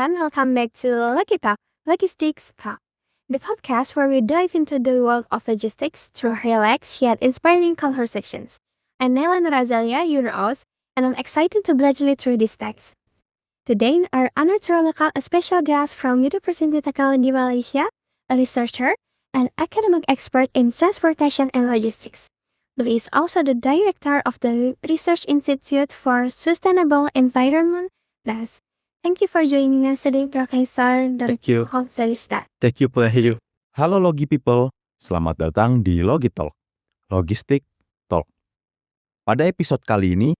everyone, welcome back to LogiTalk, Logistik, the podcast where we dive into the world of logistics through relaxed yet inspiring conversations. I'm Mohammad Zaly Shah, your host, and I'm excited to bludgeon through this text. Today, our honored to welcome a special guest from University Technology Malaysia, a researcher and academic expert in transportation and logistics. Who is also the director of the Research Institute for Sustainable Environment. Thus, thank you for joining us today, Professor Thank you. Mohammad Zaly Shah. Thank you for you. Halo Logi People, selamat datang di LogiTalk, Logistik Talk. Pada episode kali ini,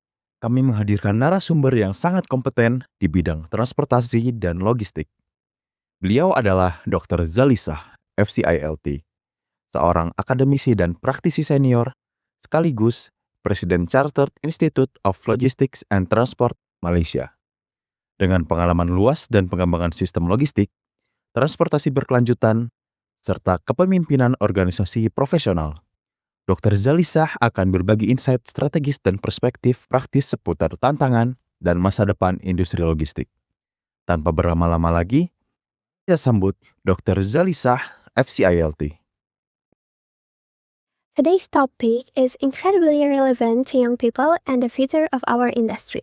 kami menghadirkan narasumber yang sangat kompeten di bidang transportasi dan logistik. Beliau adalah Dr. Zaly Shah, FCILT, seorang akademisi dan praktisi senior, sekaligus Presiden Chartered Institute of Logistics and Transport Malaysia. Dengan pengalaman luas dan pengembangan sistem logistik, transportasi berkelanjutan, serta kepemimpinan organisasi profesional, Dr. Zaly Shah akan berbagi insight strategis dan perspektif praktis seputar tantangan dan masa depan industri logistik. Tanpa berlama-lama lagi, saya sambut Dr. Zaly Shah, FCILT. Today's topic is incredibly relevant to young people and the future of our industry.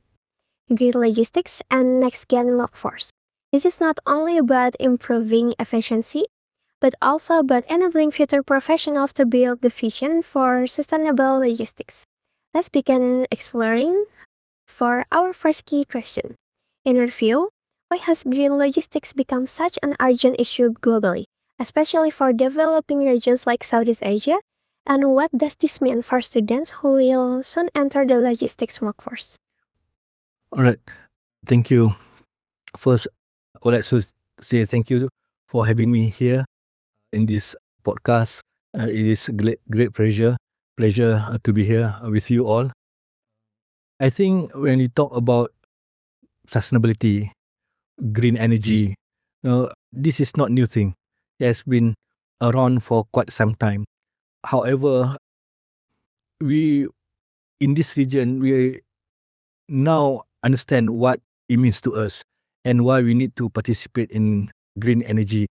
Green logistics and next-gen workforce. This is not only about improving efficiency, but also about enabling future professionals to build the vision for sustainable logistics. Let's begin exploring for our first key question. In your view, why has green logistics become such an urgent issue globally, especially for developing regions like Southeast Asia? And what does this mean for students who will soon enter the logistics workforce? All right. Thank you. First, I would like to say thank you for having me here in this podcast. It is a great pleasure to be here with you all. I think when you talk about sustainability, green energy, this is not new thing. It has been around for quite some time. However, we in this region, we now understand what it means to us and why we need to participate in green energy.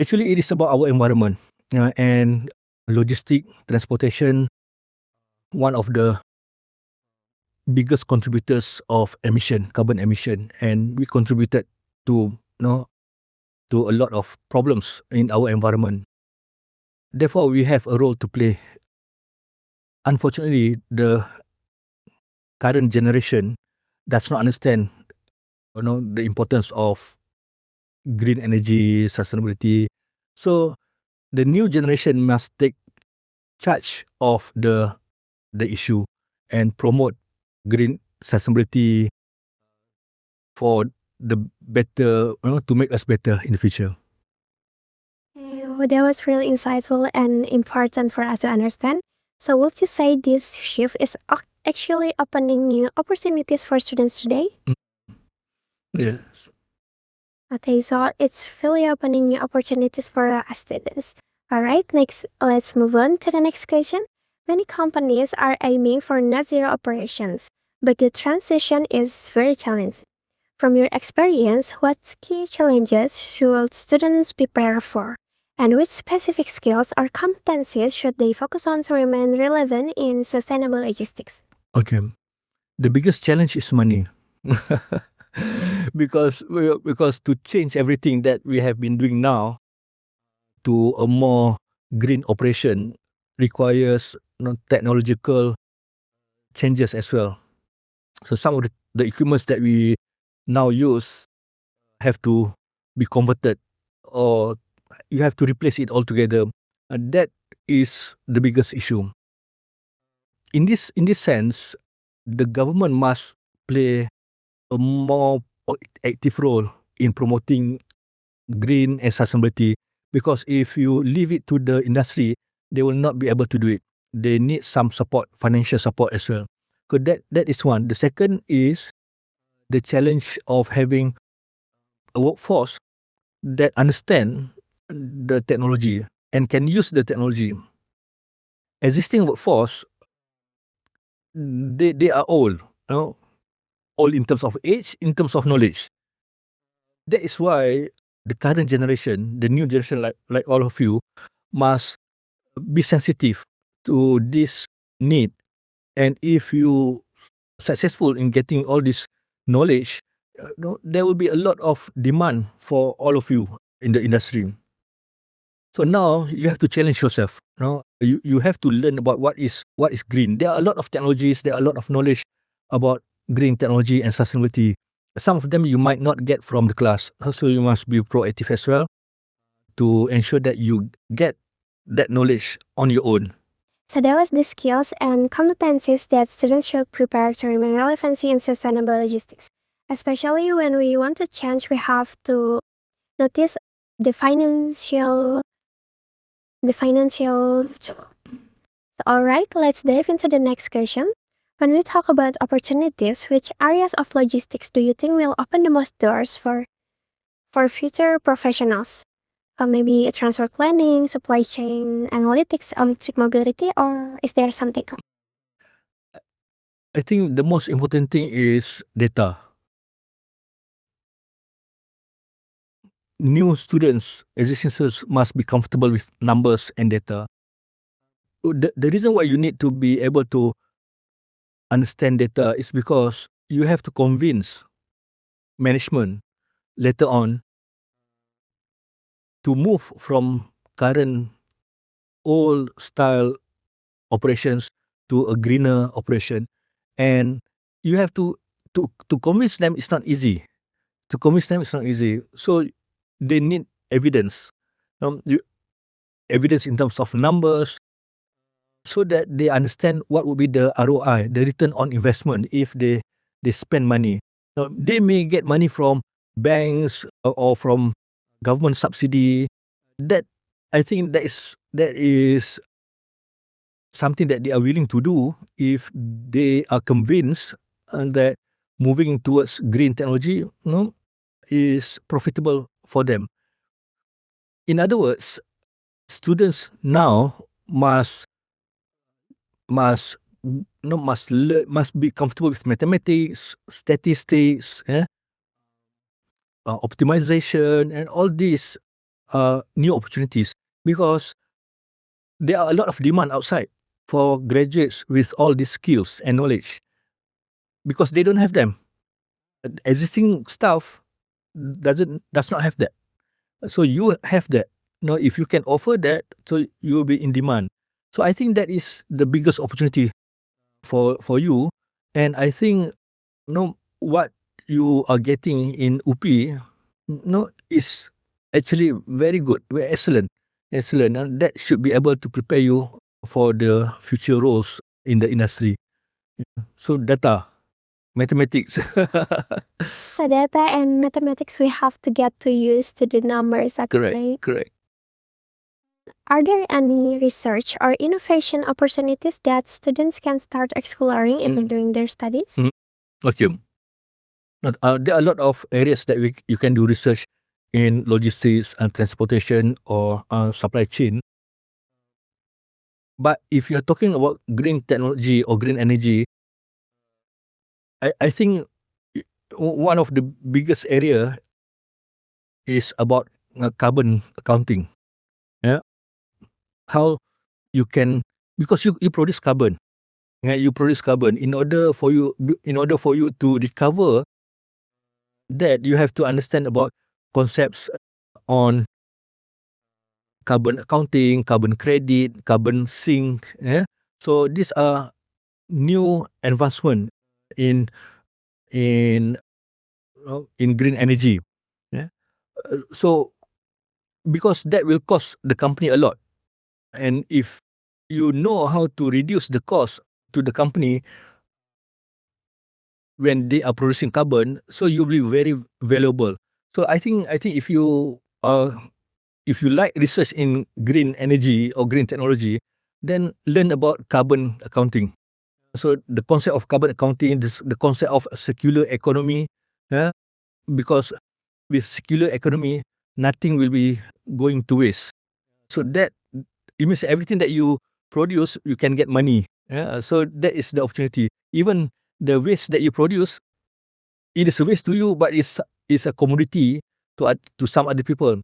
Actually, it is about our environment and logistic transportation, one of the biggest contributors of carbon emission, and we contributed to a lot of problems in our environment. Therefore, we have a role to play. Unfortunately, the current generation does not understand, the importance of green energy, sustainability. So, the new generation must take charge of the issue and promote green sustainability for the better, to make us better in the future. That was really insightful and important for us to understand. So would you say this shift is actually opening new opportunities for students today? Yes. Okay, so it's really opening new opportunities for us students. Alright, next, let's move on to the next question. Many companies are aiming for net zero operations, but the transition is very challenging. From your experience, what key challenges should students prepare for? And which specific skills or competencies should they focus on to remain relevant in sustainable logistics? Okay. The biggest challenge is money. because to change everything that we have been doing now to a more green operation requires technological changes as well. So some of the equipments that we now use have to be converted, or you have to replace it altogether. That is the biggest issue. In this sense, the government must play a more active role in promoting green and sustainability, because if you leave it to the industry, they will not be able to do it. They need some support, financial support as well. So that is one. The second is the challenge of having a workforce that understand the technology and can use the technology. Existing workforce, they are old, old in terms of age, in terms of knowledge. That is why the current generation, the new generation, like all of you, must be sensitive to this need. And if you successful in getting all this knowledge, there will be a lot of demand for all of you in the industry. So now you have to challenge yourself. You have to learn about what is green. There are a lot of technologies. There are a lot of knowledge about green technology and sustainability. Some of them you might not get from the class. So you must be proactive as well to ensure that you get that knowledge on your own. So that was the skills and competencies that students should prepare to remain relevancy in sustainable logistics. Especially when we want to change, we have to notice the financial. Alright, let's dive into the next question. When we talk about opportunities, which areas of logistics do you think will open the most doors for future professionals? Maybe transport planning, supply chain analytics, electric mobility, or is there something else? I think the most important thing is data. New students, existing students must be comfortable with numbers and data. The reason why you need to be able to understand data is because you have to convince management later on to move from current old style operations to a greener operation, and you have to convince them it's not easy. So they need evidence, evidence in terms of numbers, so that they understand what would be the ROI, the return on investment, if they spend money. They may get money from banks or from government subsidy. That, I think that is something that they are willing to do if they are convinced that moving towards green technology, is profitable for them. In other words, students now must learn, must be comfortable with mathematics, statistics, optimization, and all these new opportunities, because there are a lot of demand outside for graduates with all these skills and knowledge, because they don't have them. Existing staff does not have that. So you have that. If you can offer that, so you will be in demand. So I think that is the biggest opportunity for you. And I think what you are getting in UPI is actually very good, very excellent, and that should be able to prepare you for the future roles in the industry. So data, mathematics. So data and mathematics, we have to get to use to the numbers actually. Correct. Are there any research or innovation opportunities that students can start exploring even during their studies? Okay. There are a lot of areas that you can do research in logistics and transportation or supply chain. But if you're talking about green technology or green energy, I think one of the biggest area is about carbon accounting. Yeah, how you can, because you produce carbon. You produce carbon. In order for you to recover that, you have to understand about concepts on carbon accounting, carbon credit, carbon sink. So these are new advancement in green energy. So because that will cost the company a lot, and if you know how to reduce the cost to the company when they are producing carbon, so you'll be very valuable. So I think if you like research in green energy or green technology, then learn about carbon accounting. So the concept of carbon accounting, the concept of circular economy, because with circular economy, nothing will be going to waste. So that it means everything that you produce, you can get money. So that is the opportunity. Even the waste that you produce, it is a waste to you, but it's a commodity to some other people.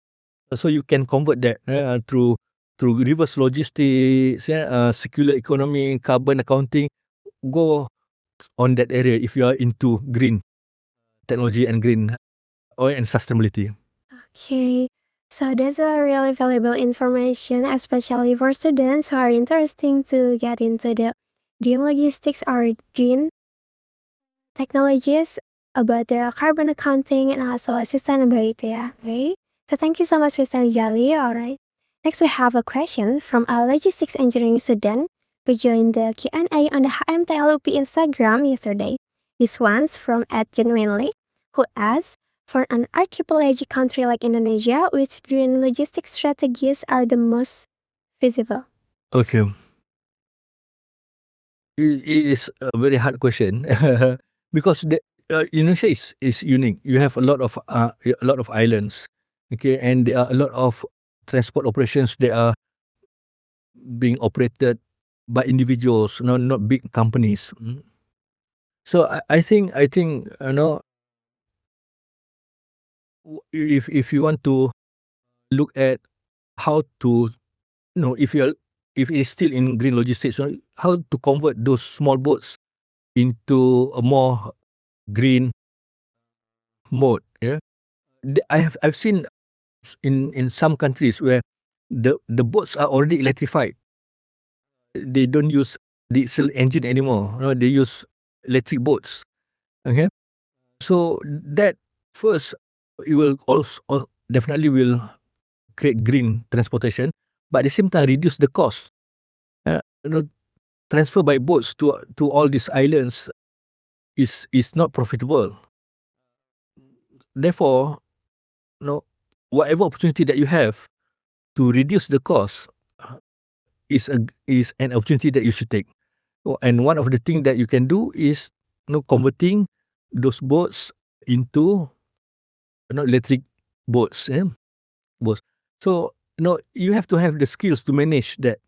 So you can convert that through reverse logistics, circular economy, carbon accounting. Go on that area if you are into green technology and green oil and sustainability. Okay, so that's a really valuable information, especially for students who are interested to get into the green logistics or green technologies about the carbon accounting and also sustainability. Okay, so thank you so much, Mr. Zaly. All right. Next, we have a question from a logistics engineering student who joined the Q&A on the HMTLUP Instagram yesterday. This one's from @genuinely, who asks, for an archipelagic country like Indonesia, which green logistics strategies are the most feasible? Okay. It is a very hard question because Indonesia is unique. You have a lot of islands, okay, and there are a lot of transport operations that are being operated by individuals, not big companies. So I think if you want to look at how to if it is still in green logistics, how to convert those small boats into a more green mode. Yeah, I've seen in some countries where the boats are already electrified. They don't use diesel engine anymore. They use electric boats. Okay, so that first it will also definitely will create green transportation, but at the same time reduce the cost. Uh, you know, transfer by boats to all these islands is not profitable. Therefore, whatever opportunity that you have to reduce the cost is an opportunity that you should take. And one of the things that you can do is converting those boats into electric boats. Boats. So you have to have the skills to manage that.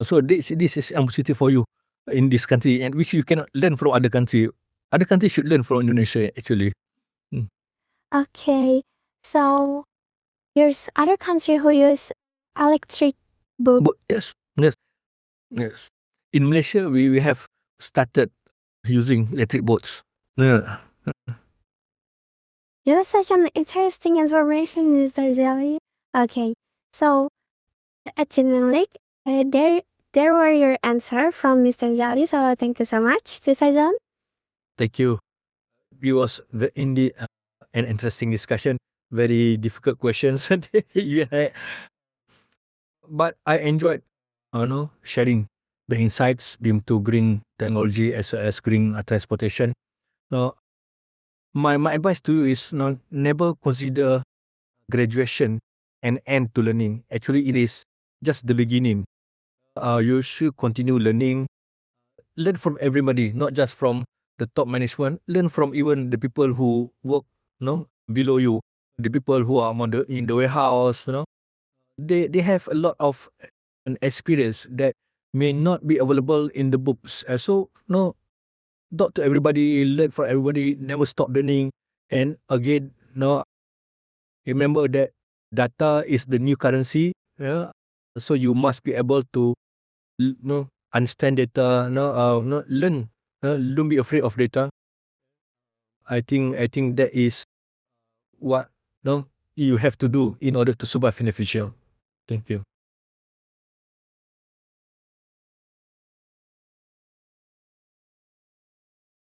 So this is an opportunity for you in this country, and which you cannot learn from other country. Other countries should learn from Indonesia actually. Okay, so there's other country who use electric boat. But yes. In Malaysia, we have started using electric boats. Yeah. That was such an interesting information, Mr. Zaly. Okay, so at Genuinely, there were your answer from Mr. Zaly. So thank you so much, Susan. Thank you. It was indeed an interesting discussion. Very difficult questions. Yeah. But I enjoyed, sharing the insights into green technology as well as green transportation. So my advice to you is never consider graduation an end to learning. Actually, it is just the beginning. You should continue learning. Learn from everybody, not just from the top management. Learn from even the people who work, below you. The people who are in the warehouse. They have a lot of an experience that may not be available in the books. So talk to everybody, learn from everybody. Never stop learning. And again, remember that data is the new currency. Yeah. So you must be able to understand data. Learn. Don't be afraid of data. I think that is what you have to do in order to survive in the future. Thank you.